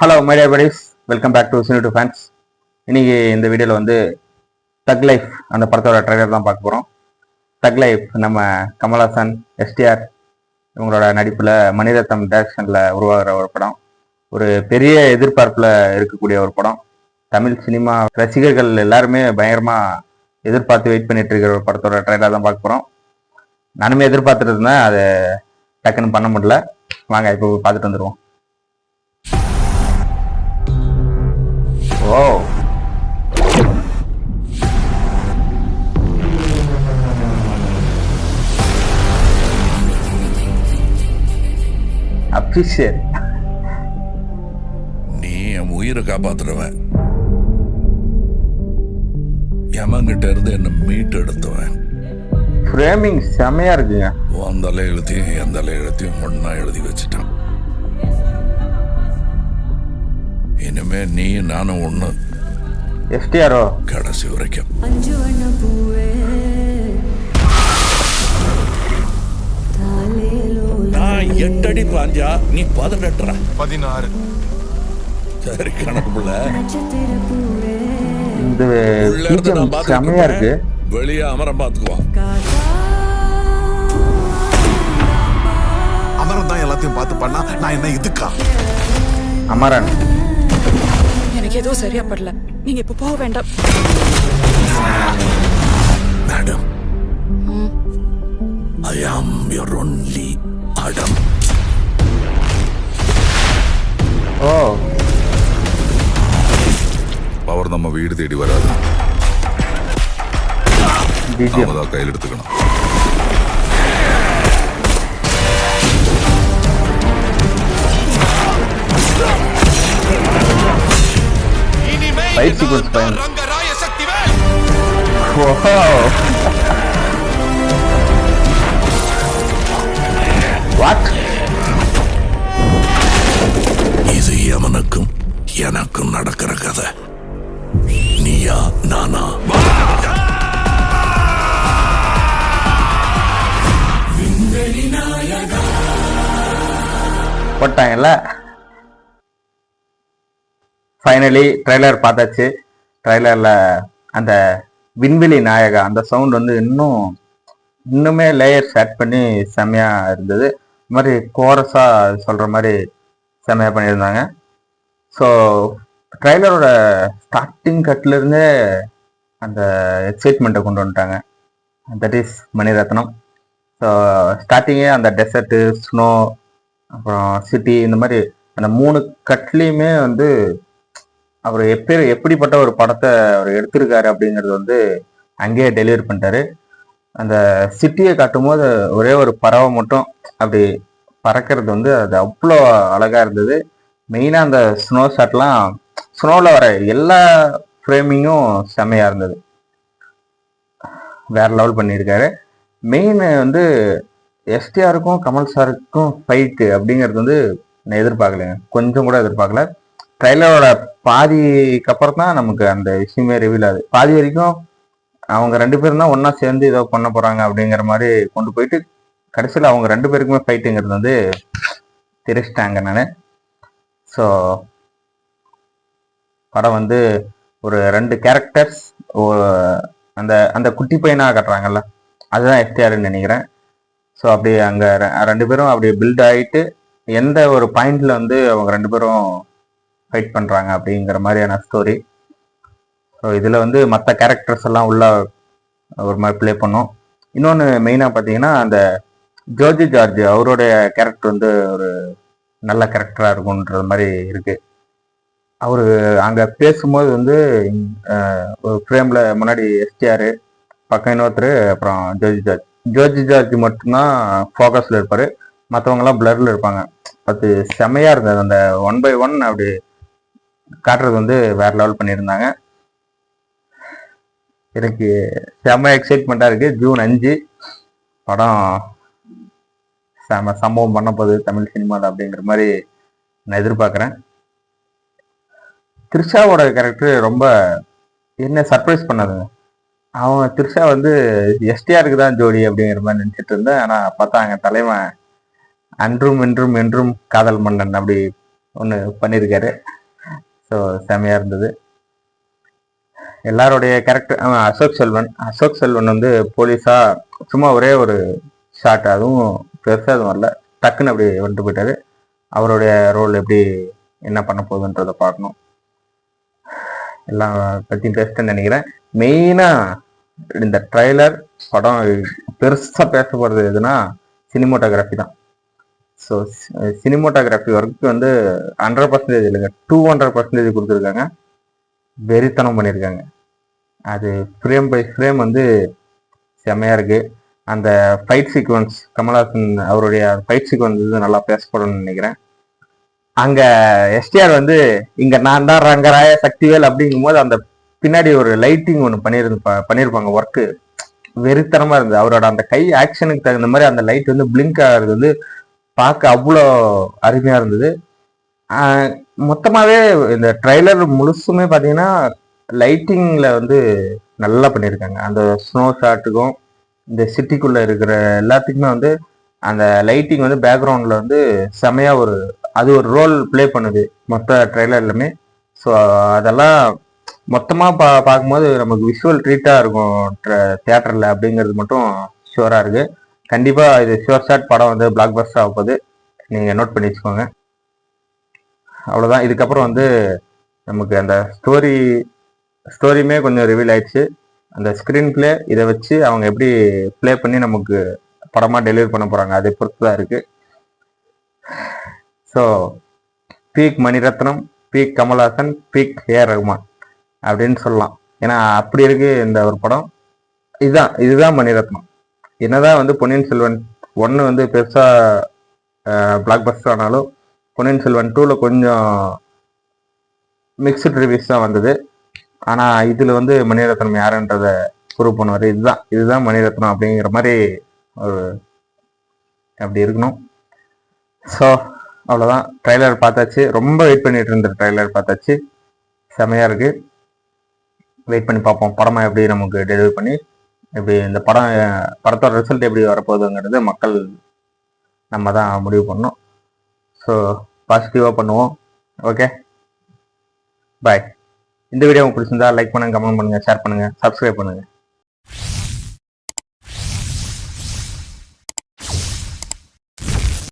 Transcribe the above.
Hello my dear buddies, welcome back to cine to fans. இன்னைக்கு இந்த வீடியோவில் வந்து தக் லைஃப் அந்த படத்தோட ட்ரைலர் தான் பார்க்க போகிறோம். தக் லைஃப் நம்ம கமல்ஹாசன், எஸ்டிஆர் இவங்களோட நடிப்பில் மணிரத்னம் டைரக்ஷனில் உருவாகிற ஒரு படம். ஒரு பெரிய எதிர்பார்ப்பில் இருக்கக்கூடிய ஒரு படம். தமிழ் சினிமா ரசிகர்கள் எல்லாருமே பயங்கரமாக எதிர்பார்த்து வெயிட் பண்ணிட்டு இருக்கிற ஒரு படத்தோட ட்ரைலர் தான் பார்க்க போகிறோம். நானுமே எதிர்பார்த்துட்டு இருந்தேன், அதை டக்குன்னு பண்ண முடியல. வாங்க இப்போ பார்த்துட்டு வந்துடுவோம். Wow. Appreciate. நீ என் உயிரை காப்பாத்துறவன், எமங்கிட்ட இருந்து என்ன மீட்டு எடுத்துவன். ஃப்ரேமிங் செமையா இருக்குங்க. உன் தலை எழுத்தையும் என் தலை எழுத்தையும் ஒன்னா எழுதி வச்சுட்டான். இனிமே நீ நானும் ஒண்ணு. எஸ்டிஆரோ கடைசி வரைக்கும். நான் 8 அடி பாஞ்சா நீ 18 16. சரி கணக்குள்ள. இந்த செமையா இருக்கு. வெளியே அமரம் பாத்துக்குவான். அமரன் தான் எல்லாத்தையும் பார்த்து பண்ணா நான் என்ன இதுக்கா? அமரன் எனக்கு ஏதோ சரியா படல. நீங்க இப்ப போக வேண்டாம். Madam, I am your only Adam. Oh, power நம்ம வீடு தேடி வராது, பிஜிஎம் நாம தான் கையில் எடுத்துக்கணும். Fight sequence fine. வாட்? இது எவனுக்கும் எனக்கும் நடக்கிற கதை. நீயா நானா? போட்டாங்கல்ல. ஃபைனலி ட்ரைலர் பார்த்தாச்சு. ட்ரைலரில் அந்த விண்வெளி நாயகா அந்த சவுண்ட் வந்து இன்னுமே லேயர்ஸ் ஆட் பண்ணி செம்மையாக இருந்தது. இது மாதிரி கோரஸாக சொல்கிற மாதிரி செம்மையாக பண்ணியிருந்தாங்க. ஸோ ட்ரைலரோட ஸ்டார்டிங் கட்லேருந்தே அந்த எக்ஸைட்மெண்ட்டை கொண்டு வந்துட்டாங்க. That is Mani Ratnam. ஸோ ஸ்டார்டிங்கே அந்த டெசர்ட்டு, ஸ்னோ, அப்புறம் சிட்டி, இந்த மாதிரி அந்த 3 கட்லேயுமே வந்து அவர் எப்படிப்பட்ட ஒரு படத்தை அவர் எடுத்திருக்காரு அப்படிங்கிறது வந்து அங்கேயே டெலிவரி பண்ணிட்டாரு. அந்த சிட்டியை காட்டும் போது ஒரே ஒரு பறவை மட்டும் அப்படி பறக்கிறது வந்து அது அவ்வளோ அழகாக இருந்தது. மெயினாக அந்த ஸ்னோ ஷாட்லாம், ஸ்னோவில் வர எல்லா ஃப்ரேமிங்கும் செம்மையாக இருந்தது. வேற லெவல் பண்ணியிருக்காரு. மெயின் வந்து எஸ்டிஆருக்கும் கமல் சாருக்கும் ஃபைட்டு அப்படிங்கிறது வந்து நான் எதிர்பார்க்கலைங்க, கொஞ்சம் கூட எதிர்பார்க்கல. ட்ரைலரோட பாதிக்கு அப்புறம் தான் நமக்கு அந்த விஷயமே ரிவீல் ஆகுது. பாதி வரைக்கும் அவங்க 2 பேரும் தான் ஒன்றா சேர்ந்து ஏதோ பண்ண போகிறாங்க அப்படிங்கிற மாதிரி கொண்டு போயிட்டு கடைசியில் அவங்க 2 பேருக்குமே ஃபைட்டுங்கிறது வந்து தெரிச்சிட்டாங்க நான். ஸோ படம் வந்து ஒரு 2 கேரக்டர்ஸ் அந்த அந்த குட்டி பையனாக கட்டுறாங்கல்ல, அதுதான் எஸ்டிஆர்னு நினைக்கிறேன். ஸோ அப்படி அங்கே 2 பேரும் அப்படி பில்ட் ஆகிட்டு எந்த ஒரு பாயிண்ட்ல வந்து அவங்க 2 பேரும் ஃபைட் பண்ணுறாங்க அப்படிங்கிற மாதிரியான ஸ்டோரி. ஸோ இதில் வந்து மற்ற கேரக்டர்ஸ் எல்லாம் உள்ள ஒரு மாதிரி ப்ளே பண்ணோம். இன்னொன்று மெயினாக பார்த்தீங்கன்னா அந்த ஜோர்ஜி ஜார்ஜ் அவருடைய கேரக்டர் வந்து ஒரு நல்ல கேரக்டராக இருக்கும்ன்றது மாதிரி இருக்குது. அவர் அங்கே பேசும்போது வந்து ஒரு ஃப்ரேமில் முன்னாடி எஸ்டிஆர், பக்கம் இன்னொருத்தர், அப்புறம் ஜோர்ஜி ஜார்ஜ் மட்டும்தான் ஃபோக்கஸில் இருப்பார், மற்றவங்கலாம் பிளரில் இருப்பாங்க. அது செமையாக இருந்தது. அந்த 1 by 1 அப்படி காட்டுறது வந்து வேற லெவல் பண்ணியிருந்தாங்க. எனக்கு செம்ம எக்ஸைட்மெண்ட்டாக இருக்குது. ஜூன் 5 படம் செம சம்பவம் பண்ண போகுது தமிழ் சினிமாவில் அப்படிங்கிற மாதிரி நான் எதிர்பார்க்குறேன். த்ரிஷாவோட கேரக்டர் ரொம்ப என்ன சர்ப்ரைஸ் பண்ணதுங்க. அவன் த்ரிஷா வந்து எஸ்டிஆருக்கு தான் ஜோடி அப்படிங்கிற மாதிரி நினச்சிட்டு இருந்தேன். ஆனால் பார்த்தா அங்கே தலைவன் அன்றும் இன்றும் என்றும் காதல் மன்னன் அப்படி ஒன்று பண்ணியிருக்காரு. ஸோ செமையாக இருந்தது. எல்லாருடைய கேரக்டர் அசோக் செல்வன் வந்து போலீஸாக சும்மா ஒரே ஒரு ஷாட், அதுவும் பெருசாக அதுவும் வரல, டக்குன்னு அப்படி வந்துட்டு போயிட்டாரு. அவருடைய ரோல் எப்படி என்ன பண்ண போகுதுன்றதை பார்க்கணும். எல்லாம் பற்றியும் பேசிட்டேன்னு நினைக்கிறேன். மெயினாக இந்த ட்ரைலர் படம் பெருசாக பேச போகிறது எதுனா சினிமோட்டோகிராஃபி தான். ஸோ சினிமோட்டோகிராஃபி ஒர்க்கு வந்து 100% இல்லைங்க, 200% கொடுத்துருக்காங்க. வெறித்தனம் பண்ணியிருக்காங்க. அது ஃப்ரேம் பை ஃப்ரேம் வந்து செம்மையாக இருக்குது. அந்த ஃபைட் சீக்வன்ஸ், கமல்ஹாசன் அவருடைய ஃபைட் சீக்வன்ஸ் வந்து நல்லா பேசப்படும்னு நினைக்கிறேன். அங்கே எஸ்டிஆர் வந்து இங்கே நான் தான் ரங்கராய சக்திவேல் அப்படிங்கும் போது அந்த பின்னாடி ஒரு லைட்டிங் ஒன்று பண்ணியிருப்பாங்க. ஒர்க்கு வெறித்தனமாக இருந்தது. அவரோட அந்த கை ஆக்ஷனுக்கு தகுந்த மாதிரி அந்த லைட் வந்து பிளிங்க் ஆகிறது வந்து பார்க்க அவ்வளோ அருமையாக இருந்தது. மொத்தமாகவே இந்த ட்ரைலர் முழுசுமே பார்த்தீங்கன்னா லைட்டிங்கில் வந்து நல்லா பண்ணியிருக்காங்க. அந்த ஸ்னோ ஷாட்டுக்கும் இந்த சிட்டிக்குள்ளே இருக்கிற எல்லாத்துக்குமே வந்து அந்த லைட்டிங் வந்து பேக்ரவுண்டில் வந்து செமையாக அது ஒரு ரோல் ப்ளே பண்ணுது மொத்த ட்ரைலர்லுமே. ஸோ அதெல்லாம் மொத்தமாக பார்க்கும்போது நமக்கு விஷுவல் ட்ரீட்டாக இருக்கும் தியேட்டரில் அப்படிங்கிறது மட்டும் ஷுவராக இருக்குது. கண்டிப்பாக இது ஷுவர் ஷாட் படம் வந்து பிளாக் பஸ்டர் ஆக போகுது, நீங்கள் நோட் பண்ணி வச்சுக்கோங்க. அவ்வளோதான். இதுக்கப்புறம் வந்து நமக்கு அந்த ஸ்டோரியுமே கொஞ்சம் ரிவீல் ஆயிடுச்சு. அந்த ஸ்க்ரீன் பிளே இதை வச்சு அவங்க எப்படி ப்ளே பண்ணி நமக்கு படமாக டெலிவரி பண்ண போகிறாங்க, அதை பொறுத்து தான் இருக்குது. So peak Mani Ratnam, peak Kamal Haasan, peak A R Rahman அப்படின்னு சொல்லலாம். ஏன்னா அப்படி இருக்கு இந்த ஒரு படம். இதுதான் மணிரத்னம். என்னதான் வந்து பொன்னியின் செல்வன் 1 வந்து பெருசாக பிளாக் பஸ்டர் ஆனாலும் பொன்னியின் செல்வன் 2ல கொஞ்சம் மிக்சட் ரிவ்யூஸ் தான் வந்தது. ஆனால் இதில் வந்து மணிரத்னம் யாருன்றதை ப்ரூவ் பண்ணுவார். இதுதான் மணிரத்னம் அப்படிங்கிற மாதிரி அப்படி இருக்கணும். ஸோ அவ்வளோதான். ட்ரைலர் பார்த்தாச்சு. ரொம்ப வெயிட் பண்ணிட்டு இருந்த ட்ரைலர் பார்த்தாச்சு. செமையாக இருக்குது. வெயிட் பண்ணி பார்ப்போம் படமாக எப்படி நமக்கு டெலிவரி பண்ணி எப்படி இந்த படத்தோட ரிசல்ட் எப்படி வரப்போகுதுங்கிறது மக்கள் நம்ம தான் முடிவு பண்ணணும். ஸோ பாசிட்டிவாக பண்ணுவோம். ஓகே, பாய். இந்த வீடியோ உங்களுக்கு பிடிச்சிருந்தா லைக் பண்ணுங்கள், கமெண்ட் பண்ணுங்கள், ஷேர் பண்ணுங்கள், சப்ஸ்கிரைப் பண்ணுங்கள்.